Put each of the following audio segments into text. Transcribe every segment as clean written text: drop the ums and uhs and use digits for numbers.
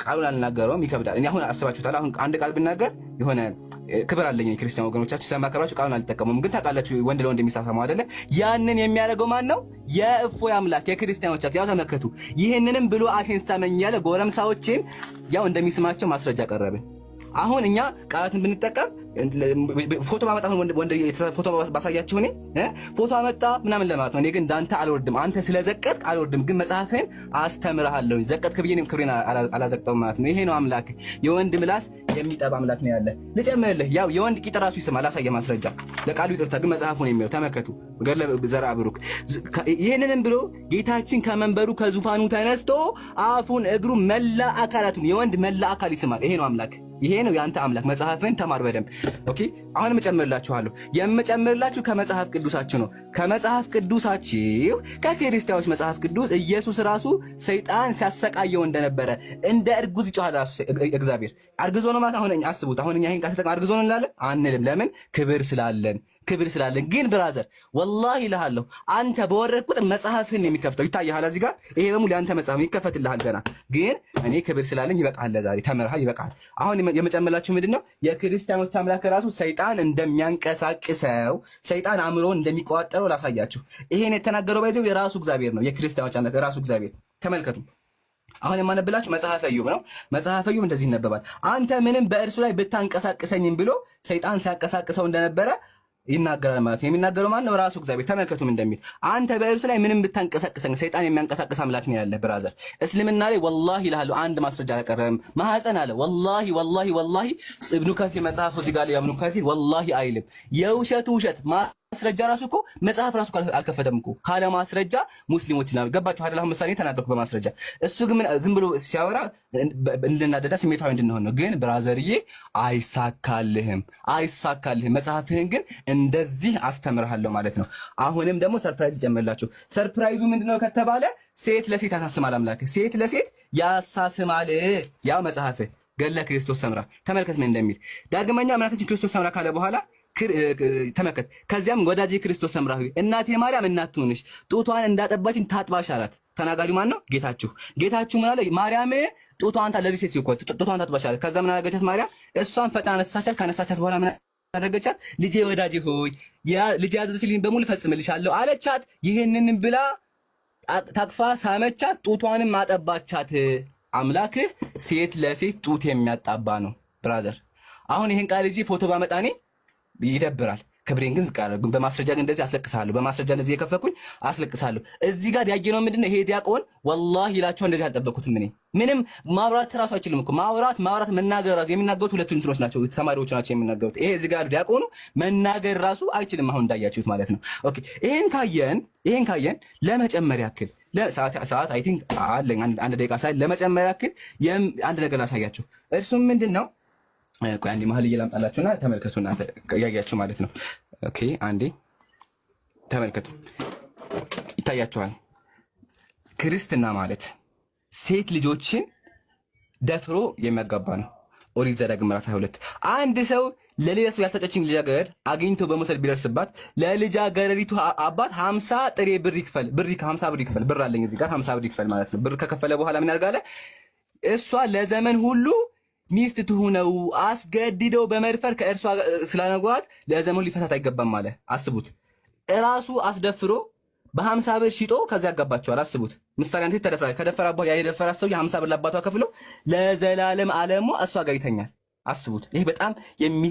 ቃሉን አልናገረውም ይከብዳል። እኔ አሁን አስባችሁታል። አሁን አንድ ቃል ብናገር የሆነ ክብር አለኝ ክርስቲያን ወገኖቻችን ስለማከብራችሁ ቃሉን አልጠቀሙም። ግን ታውቃላችሁ ወንድ ለወንድ የሚሳሳመው አይደለ? ያንን የሚያደርገው ማን ነው? የእፎይ አምላክ የክርስቲያኖች ያው ተመከቱ። ይሄንንም ብሎ አፌን ሳመኝ ያለ ጎረምሳዎችን ያው እንደሚስማቸው ማስረጃ ቀረብን። አሁን እኛ ቃላትን ብንጠቀም ፎቶ ማመጣ ወንድ ፎቶ ባሳያችሁ እኔ ፎቶ አመጣ ምናምን ለማለት ነው። እኔ ግን እንዳንተ አልወርድም። አንተ ስለዘቀጥክ አልወርድም፣ ግን መጽሐፍህን አስተምርሃለሁ። ዘቀጥክ ብዬ እኔም ክብሬን አላዘቅጠውም ማለት ነው። ይሄ ነው አምላክ። የወንድ ምላስ የሚጠባ አምላክ ነው ያለ። ልጨምርልህ፣ ያው የወንድ ቂጥ ራሱ ይስማል። አሳየ ማስረጃ ለቃሉ ይቅርታ፣ ግን መጽሐፉን የሚለው ተመከቱ። ገለ ዘራ ብሩክ ይሄንንም ብሎ ጌታችን ከመንበሩ ከዙፋኑ ተነስቶ አፉን እግሩ መላ አካላቱን የወንድ መላ አካል ይስማል። ይሄ ነው አምላክ። ይሄ ነው ያንተ አምላክ። መጽሐፍን ተማር በደንብ ኦኬ። አሁን እጨምርላችኋለሁ። የምጨምርላችሁ ከመጽሐፍ ቅዱሳችሁ ነው። ከመጽሐፍ ቅዱሳችሁ ከክርስቲያኖች መጽሐፍ ቅዱስ ኢየሱስ ራሱ ሰይጣን ሲያሰቃየው እንደነበረ እንደ እርጉዝ ይጮሃል። ራሱ እግዚአብሔር አርግዞ ነው ማለት። አሁን አስቡት። አሁን እኛ ይሄን ቃል ተጠቅመን አርግዞ ነው እንላለን አንልም። ለምን? ክብር ስላለን ግን ብራዘር ወላሂ እልሃለሁ አንተ በወረድክ ቁጥር መጽሐፍህን የሚከፍተው ይታያል። እዚህ ጋር ይሄ በሙሉ ያንተ መጽሐፍ ይከፈትልሃል ገና። ግን እኔ ክብር ስላለኝ ይበቃል። ዛሬ ተመርሃል፣ ይበቃል። አሁን የመጨመላችሁ ምንድነው? የክርስቲያኖች አምላክ ራሱ ሰይጣን እንደሚያንቀሳቅሰው ሰይጣን አእምሮን እንደሚቆጣጠረው ላሳያችሁ። ይሄን የተናገረው ባይዘው የራሱ እግዚአብሔር ነው። የክርስቲያኖች አምላክ ራሱ እግዚአብሔር። ተመልከቱ። አሁን የማነብላችሁ መጽሐፈ ኢዮብ ነው። መጽሐፈ ኢዮብ እንደዚህ ይነበባል። አንተ ምንም በእርሱ ላይ ብታንቀሳቅሰኝም ብሎ ሰይጣን ሲያንቀሳቅሰው እንደነበረ ይናገራል ማለት ነው። የሚናገረው ማን ነው? ራሱ እግዚአብሔር። ተመልከቱም እንደሚል አንተ በእርሱ ላይ ምንም ብታንቀሳቅሰኝ፣ ሰይጣን የሚያንቀሳቅስ አምላክ ነው ያለ ብራዘር። እስልምና ላይ ወላሂ እልሃለሁ አንድ ማስረጃ አላቀረበም። ማህፀን አለ ወላሂ ኢብኑ ከሲር መጽሐፉ እዚህ ጋር ኢብኑ ከሲር ወላሂ አይልም። የውሸት ውሸት ማስረጃ ራሱ እኮ መጽሐፍ ራሱ አልከፈተም እኮ ካለ ማስረጃ ሙስሊሞች ነው። ገባችሁ አይደል? አሁን ምሳሌ ተናገርኩ በማስረጃ። እሱ ግን ዝም ብሎ ሲያወራ እንድናደዳ ስሜታዊ እንድንሆን ነው። ግን ብራዘርዬ አይሳካልህም። መጽሐፍህን ግን እንደዚህ አስተምርሃለሁ ማለት ነው። አሁንም ደግሞ ሰርፕራይዝ ጀመርላችሁ። ሰርፕራይዙ ምንድነው ከተባለ ሴት ለሴት ያሳስማል አምላክ። ሴት ለሴት ያሳስማል። ያው መጽሐፍህ ገድለ ክርስቶስ ሰምራ ተመልከት ምን እንደሚል። ዳግመኛ አምላካችን ክርስቶስ ሰምራ ካለ በኋላ ተመከት። ከዚያም ወዳጄ ክርስቶስ ሰምራ ሆይ እናቴ ማርያም እናት ትሁንሽ፣ ጡቷን እንዳጠባችን ታጥባሽ አላት። ተናጋሪው ማን ነው? ጌታችሁ ምን አለ? ማርያም ጡቷን ለዚህ ሴት ይቆጥ ጡቷን ታጥባሽ አላት። ከዛ ምን አደረገቻት ማርያም? እሷን ፈጣን አነሳቻት። ካነሳቻት በኋላ ምን አደረገቻት? ልጄ ወዳጄ ሆይ ልጄ ያዘዝሽልኝ በሙሉ ፈጽምልሻለሁ አለቻት። ይህንንም ብላ ታቅፋ ሳመቻት፣ ጡቷንም አጠባቻት። አምላክህ ሴት ለሴት ጡት የሚያጣባ ነው ብራዘር። አሁን ይሄን ቃል ልጄ ፎቶ ባመጣኔ ይደብራል። ክብሬን ግን ዝቅ አደረጉኝ። በማስረጃ ግን እንደዚህ አስለቅሳለሁ። በማስረጃ እንደዚህ የከፈኩኝ አስለቅሳለሁ። እዚህ ጋር ያየነው ምንድነው? ይሄ ዲያቆን ወላሂ ይላችሁ እንደዚህ አልጠበኩትም። እኔ ምንም ማውራት ራሱ አይችልም እኮ ማውራት መናገር ራሱ የሚናገሩት ሁለቱ እንትኖች ናቸው፣ ተማሪዎች ናቸው የሚናገሩት። ይሄ እዚህ ጋር ዲያቆኑ መናገር ራሱ አይችልም። አሁን እንዳያችሁት ማለት ነው። ኦኬ ይሄን ካየን ለመጨመር ያክል ለሰዓት አይ ቲንክ አለኝ አንድ ደቂቃ ሳይ ለመጨመር ያክል አንድ ነገር ላሳያችሁ። እርሱም ምንድነው? ቆይ አንዴ መሀል እየላምጣላችሁና ተመልከቱ። እናንተ ያያችሁ ማለት ነው። ኦኬ አንዴ ተመልከቱ። ይታያችኋል። ክርስትና ማለት ሴት ልጆችን ደፍሮ የሚያጋባ ነው። ኦሪት ዘዳግም ምዕራፍ 22 አንድ ሰው ለሌላ ሰው ያልተጨችኝ ልጃገረድ አግኝቶ በመውሰድ ቢደርስባት ለልጃገረዲቱ አባት 50 ጥሬ ብር ይክፈል። 50 ብር ይክፈል። ብር አለኝ እዚህ ጋር 50 ብር ይክፈል ማለት ነው። ብር ከከፈለ በኋላ ምን ያደርጋል? እሷ ለዘመን ሁሉ ሚስት ትሁነው። አስገድደው በመድፈር ከእርሷ ስላነጓት ለዘመኑ ሊፈታት አይገባም አለ። አስቡት። እራሱ አስደፍሮ በ50 ብር ሽጦ ከዛ ያጋባቸዋል። አስቡት። ምሳሌ አንተ ተደፍራ ከደፈራ በኋላ የደፈራ ሰው የ50 ብር ለአባቷ ከፍሎ ለዘላለም ዓለሙ እሷ ጋር ይተኛል። አስቡት። ይሄ በጣም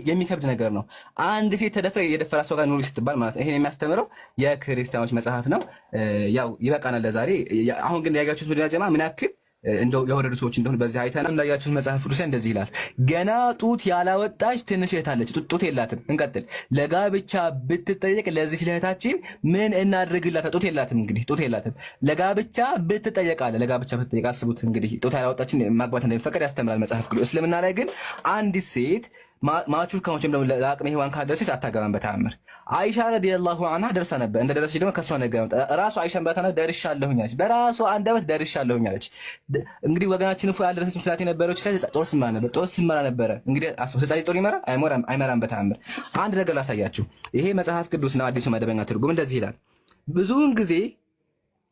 የሚከብድ ነገር ነው። አንድ ሴት ተደፍራ የደፈራ ሰው ጋር ኑሪ ስትባል ማለት ነው። ይሄን የሚያስተምረው የክርስቲያኖች መጽሐፍ ነው። ያው ይበቃናል ለዛሬ። አሁን ግን ያያችሁት ምድር ጀማ ምን ያክል እንደው የወረዱ ሰዎች እንደሆነ በዚህ አይተና እንዳያችሁት መጽሐፍ ቅዱስ እንደዚህ ይላል። ገና ጡት ያላወጣች ትንሽ እህት አለች። ጡት የላትም። እንቀጥል። ለጋብቻ ብትጠየቅ ለዚች እህታችን ምን እናድርግላት? ጡት የላትም። እንግዲህ ጡት የላትም። ለጋብቻ ብትጠየቅ አለ። ለጋብቻ ብትጠየቅ አስቡት እንግዲህ ጡት ያላወጣችን ማግባት እንደሚፈቀድ ያስተምራል መጽሐፍ ቅዱስ። እስልምና ላይ ግን አንዲት ሴት ማቹር ከሆነች ደግሞ ለአቅመ ሔዋን ካደረሰች አታገባም በተአምር። አይሻ ረዲየላሁ ዐንሃ ደርሳ ነበር። እንደደረሰች ደግሞ ከሷ ነገር ራሱ አይሻን በታና ደርሻለሁኝ አለች። በራሷ አንደበት ደርሻለሁኝ አለች። እንግዲህ ወገናችን እፎይ ያልደረሰች ስላት የነበረች ጦር ስመራ ነበረ። እንግዲህ ህፃን ጦር ይመራ አይመራም በተአምር። አንድ ነገር ላሳያችሁ። ይሄ መጽሐፍ ቅዱስ ነው አዲሱ መደበኛ ትርጉም እንደዚህ ይላል። ብዙውን ጊዜ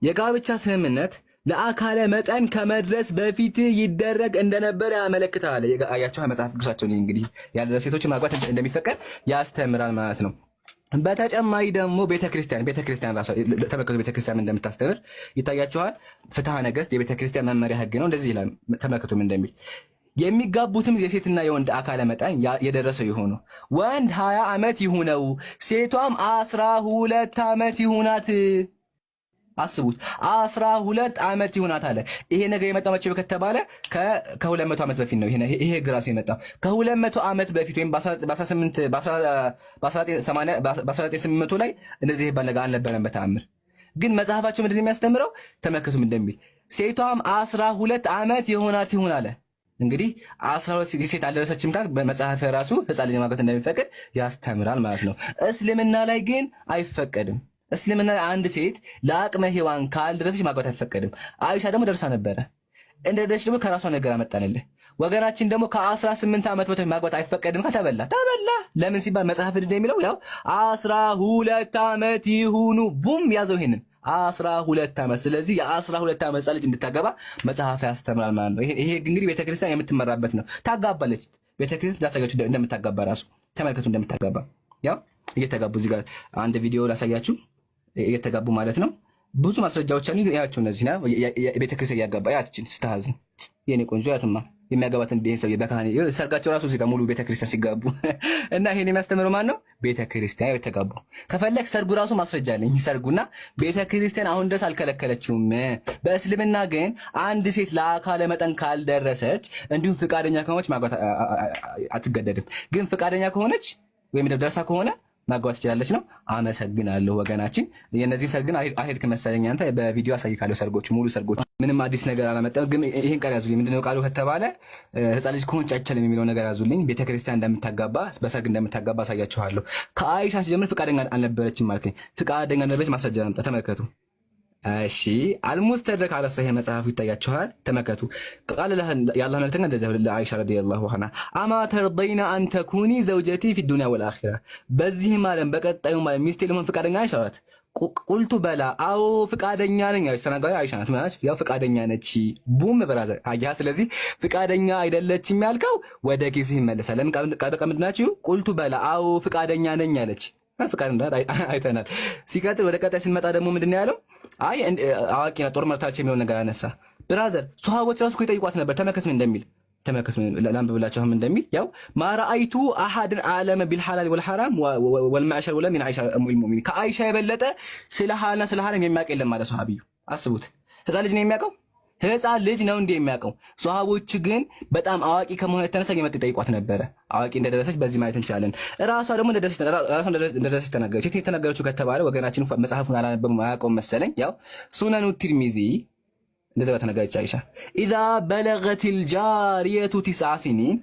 የጋብቻ ስምምነት ለአካለ መጠን ከመድረስ በፊት ይደረግ እንደነበረ ያመለክታል። አያችሁ መጽሐፍ ቅዱሳቸው እንግዲህ ያለ ሴቶች ማግባት እንደሚፈቀድ ያስተምራል ማለት ነው። በተጨማሪ ደግሞ ቤተክርስቲያን ራሷ ተመልከቱ፣ ቤተክርስቲያን እንደምታስተምር ይታያችኋል። ፍትሐ ነገሥት የቤተክርስቲያን መመሪያ ህግ ነው። እንደዚህ ይላል፣ ተመልከቱ እንደሚል የሚጋቡትም የሴትና የወንድ አካለ መጠን የደረሰው የሆኑ ወንድ 20 ዓመት ይሁነው፣ ሴቷም 12 ዓመት ይሁናት። አስቡት 12 ዓመት ይሁናት አለ። ይሄ ነገር የመጣው መቼ ከተባለ ከ200 ዓመት በፊት ነው። ይሄ ህግ ራሱ የመጣው ከ200 ዓመት በፊት ወይም በ1980 ላይ እንደዚህ ይባል ነገር አልነበረም በተአምር። ግን መጽሐፋቸው ምንድን ነው የሚያስተምረው? ተመልከቱም እንደሚል ሴቷም 12 ዓመት የሆናት ይሁን አለ። እንግዲህ 12 ሴት አልደረሰችም ካል በመጽሐፍ ራሱ ህፃን ልጅ ማግባት እንደሚፈቀድ ያስተምራል ማለት ነው። እስልምና ላይ ግን አይፈቀድም። እስልምና ላይ አንድ ሴት ለአቅመ ሔዋን ካልደረሰች ማግባት አይፈቀድም። አይሻ ደግሞ ደርሳ ነበረ። እንደደረሰች ደግሞ ከራሷ ነገር አመጣንልህ። ወገናችን ደግሞ ከ18 ዓመት በታች ማግባት አይፈቀድም። ከተበላ ተበላ። ለምን ሲባል መጽሐፍ እንደሚለው ያው 12 ዓመት ይሁኑ ቡም ያዘው ይሄንን 12 ዓመት። ስለዚህ የ12 ዓመት ልጅ እንድታገባ መጽሐፍ ያስተምራል ማለት ነው። ይሄ እንግዲህ ቤተክርስቲያን የምትመራበት ነው። ታጋባለች ቤተክርስቲያን። ላሳያችሁ እንደምታጋባ ራሱ ተመልከቱ፣ እንደምታጋባ ያው እየተጋቡ እዚህ ጋር አንድ ቪዲዮ ላሳያችሁ እየተጋቡ ማለት ነው። ብዙ ማስረጃዎች አሉ። ያያቸው እነዚህ ነው ቤተክርስቲያን ያጋባ ያትችን ስታዝን የኔ ቆንጆ ያትማ የሚያገባት እንደ ሰው በካህን ሰርጋቸው ራሱ እዚህ ጋር ሙሉ ቤተክርስቲያን ሲጋቡ እና ይሄን የሚያስተምረው ማን ነው? ቤተክርስቲያን የተጋቡ። ከፈለክ ሰርጉ ራሱ ማስረጃ አለኝ። ሰርጉና ቤተክርስቲያን አሁን ድረስ አልከለከለችውም። በእስልምና ግን አንድ ሴት ለአካለ መጠን ካልደረሰች እንዲሁም ፍቃደኛ ከሆነች ማግባት አትገደድም። ግን ፍቃደኛ ከሆነች ወይም ደርሳ ከሆነ ማግባት ትችላለች ነው። አመሰግናለሁ ወገናችን። የነዚህ ሰርግን አሄድክ መሰለኝ አንተ በቪዲዮ አሳይካለሁ። ሰርጎቹ ሙሉ ሰርጎቹ ምንም አዲስ ነገር አላመጣም። ግን ይሄን ቃል ያዙልኝ። ምንድነው ቃሉ ከተባለ ህፃን ልጅ ከሆነች አይቻልም የሚለው ነገር ያዙልኝ። ቤተክርስቲያን እንደምታጋባ በሰርግ እንደምታጋባ አሳያችኋለሁ። ከአይሻ ጀምር ፍቃደኛ አልነበረችም ማለት ነው። ፍቃደኛ ነበረች ማስረጃ አምጣ። ተመልከቱ። እሺ አልሙስተድረክ አለ ሰሂህ መጽሐፉ ይታያችኋል። ተመልከቱ። ቃል ያላህ መልእክተኛ እንደዚህ ለአይሻ ረዲየላሁ ዐንሃ አማ ተርضይና አን ተኩኒ ዘውጀቲ ፊ ዱንያ ወልአኺራ፣ በዚህም ዓለም በቀጣዩ ዓለም ሚስቴ ለመሆን ፍቃደኛ ነሽ አላት። ቁልቱ በላ አዎ ፍቃደኛ ነኝ አለች። ተናጋሪ አይሻ ናት ማለት ያው ፍቃደኛ ነች። ቡም ብራዘር አያ። ስለዚህ ፍቃደኛ አይደለችም ያልከው ወደ ኪስህ ይመለሳል። ለምን ቃል በቃ ምንድን ናችሁ? ቁልቱ በላ አዎ ፍቃደኛ ነኝ አለች። ፍቃደኛ አይተናል። ሲቀጥል ወደ ቀጣይ ስንመጣ ደግሞ ምንድን ነው ያለው? አይ አዋቂ ነው ጦር መርታች የሚለው ነገር አነሳ። ብራዘር ሱሐቦች ራሱ እኮ ይጠይቋት ነበር። ተመከቱ እንደሚል ተመከቱ ላንብብላችሁም እንደሚል ያው ማራአይቱ አሐድን አለመ ቢልሐላል ወልሐራም ወልማዕሸር ወላ ሚን አይሻ ኡሙል ሙእሚኒን፣ ከአይሻ የበለጠ ስለ ሐላልና ስለ ሐራም የሚያውቅ የለም ማለት ሱሐቢዩ። አስቡት፣ ህፃን ልጅ ነው የሚያውቀው። ህፃን ልጅ ነው እንዴ የሚያውቀው? ሱሐቦች ግን በጣም አዋቂ ከመሆኑ የተነሳ የመጡ ይጠይቋት ነበረ። አዋቂ እንደደረሰች በዚህ ማለት እንችላለን። ራሷ ደግሞ እንደደረሰች ተናገረች። የት የተናገረችው ከተባለ ወገናችን መጽሐፉን አላነበበም አያውቀውም መሰለኝ። ያው ሱነኑ ትርሚዚ እንደዛ ተናገረች አይሻ ኢዛ በለገቲል ጃሪየቱ 9 ሲኒን፣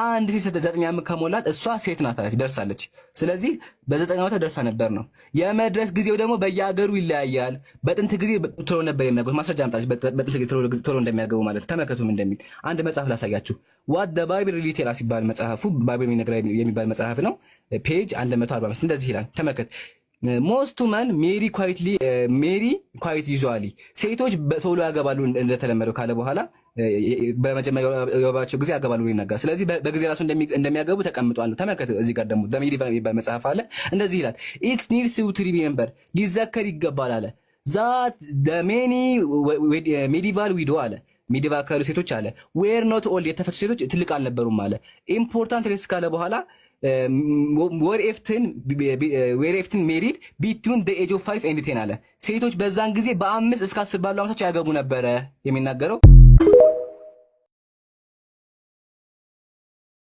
አንድ ሴት 9 ዓመት ከሞላት እሷ ሴት ናት አለች፣ ደርሳለች። ስለዚህ በ9 ዓመቷ ደርሳ ነበር ነው። የመድረስ ጊዜው ደግሞ በየሀገሩ ይለያያል። በጥንት ጊዜ ቶሎ ነበር የሚያገቡት። ማስረጃ አምጣለች። በጥንት ጊዜ ቶሎ እንደሚያገቡ ማለት ተመልከቱም እንደሚል አንድ መጽሐፍ ላሳያችሁ። ዋት ዘ ባይብል ሪሊ ቴል አስ ይባል መጽሐፉ። ባይብል የሚባል መጽሐፍ ነው። ፔጅ 145 እንደዚህ ይላል። ተመልከት። ሞስት ውመን ሜሪ ኳይት ዩዥዋሊ፣ ሴቶች በቶሎ ያገባሉ እንደተለመደው ካለ በኋላ በመጀመሪያ የወባቸው ጊዜ ያገባሉ ይናገራል። ስለዚህ በጊዜ ራሱ እንደሚያገቡ ተቀምጧል። ተመልከት። እዚህ ጋር ደግሞ በሜዲቫል የሚባል መጽሐፍ አለ። እንደዚህ ይላል። ኢት ኒድስ ቱ ሪሜምበር፣ ሊዘከር ይገባል አለ። ዛት ሜኒ ሜዲቫል ዊዶ አለ፣ ሜዲቫል ካሉ ሴቶች አለ ዌር ኖት ኦልድ፣ የተፈቱ ሴቶች ትልቅ አልነበሩም አለ። ኢምፖርታንት ሬስ ካለ በኋላ ዌርኤፍትን ሜሪድ ቢትዊን ዘ ኤጅ ኦፍ 5 ኤንድ 10 አለ። ሴቶች በዛን ጊዜ በ5 እስከ 10 ባሉ ዓመቶች ያገቡ ነበረ የሚናገረው